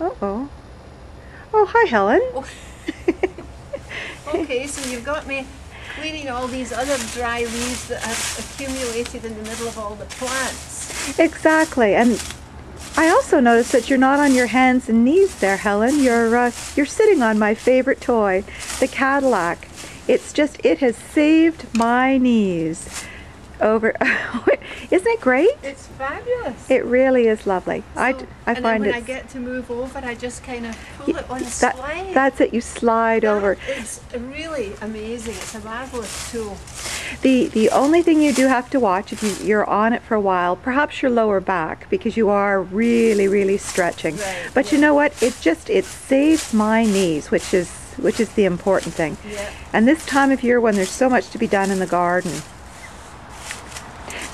Uh-oh. Oh, hi, Helen. Oh. Okay, so you've got me cleaning all these other dry leaves that have accumulated in the middle of all the plants. Exactly. And I also noticed that you're not on your hands and knees there, Helen. You're sitting on my favorite toy, the Cadillac. It has saved my knees. Isn't it great? It's fabulous. It really is lovely. So, I and find then when it. I get to move over, I just kind of pull it on the slide. That's it. You slide over. It's really amazing. It's a marvelous tool. The only thing you do have to watch if you're on it for a while, perhaps your lower back, because you are really stretching. Right, but yeah. you know what? It saves my knees, which is the important thing. Yeah. And this time of year when there's so much to be done in the garden.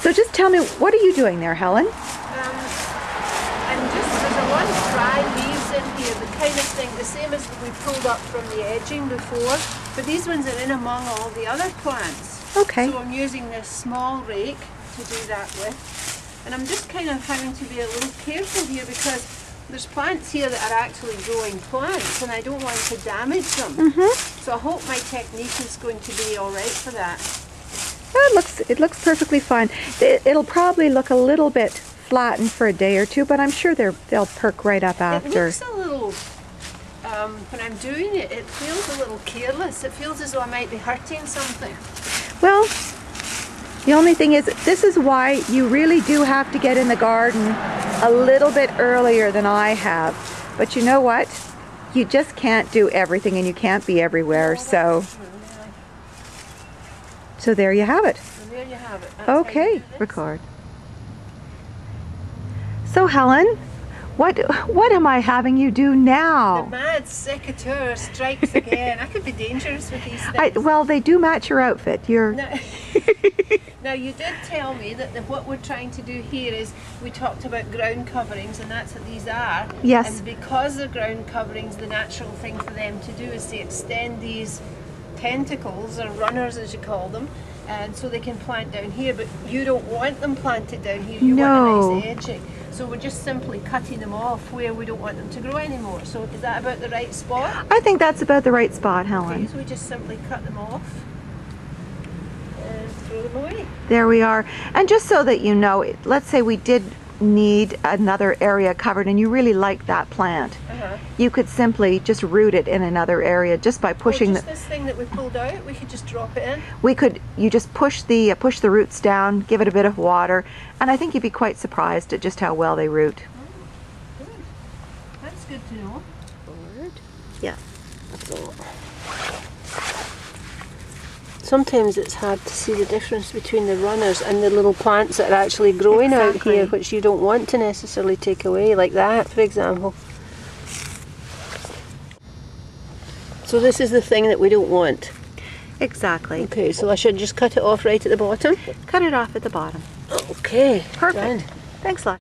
So just tell me, what are you doing there, Helen? There's a lot of dry leaves in here, the kind of thing, the same as we pulled up from the edging before, but these ones are in among all the other plants. Okay. So I'm using this small rake to do that with, and I'm just kind of having to be a little careful here because there's plants here that are actually growing plants and I don't want to damage them. So I hope my technique is going to be all right for that. It looks perfectly fine. It'll probably look a little bit flattened for a day or two, but I'm sure they'll perk right up after. It looks a little, when I'm doing it, it feels a little careless. It feels as though I might be hurting something. Well, the only thing is, this is why you really do have to get in the garden a little bit earlier than I have. But you know what? You just can't do everything and you can't be everywhere, so there you have it. And there you have it. That's Okay, record. So Helen, what am I having you do The now? mad secateurs strikes again. I could be dangerous with these things. Well, they do match your outfit. Now you did tell me that what we're trying to do here is we talked about ground coverings, and that's what these are. Yes. And because they're ground coverings, the natural thing for them to do is to extend these tentacles, or runners as you call them, and so they can plant down here, but you don't want them planted down here. You want a nice edging. So we're just simply cutting them off where we don't want them to grow anymore. So is that about the right spot? I think that's about the right spot, Helen. Okay, so we just simply cut them off and throw them away. There we are. And just so that you know, let's say we did need another area covered and you really like that plant. You could simply just root it in another area just by pushing this thing that we pulled out, we could just drop it in. You just push the roots down, give it a bit of water, and I think you'd be quite surprised at just how well they root. Good. That's good to know. Forward. Yeah. Sometimes it's hard to see the difference between the runners and the little plants that are actually growing out here, which you don't want to necessarily take away, like that, for example. So this is the thing that we don't want. Exactly. Okay, so I should just cut it off right at the bottom? Cut it off at the bottom. Okay. Perfect. Done. Thanks a lot.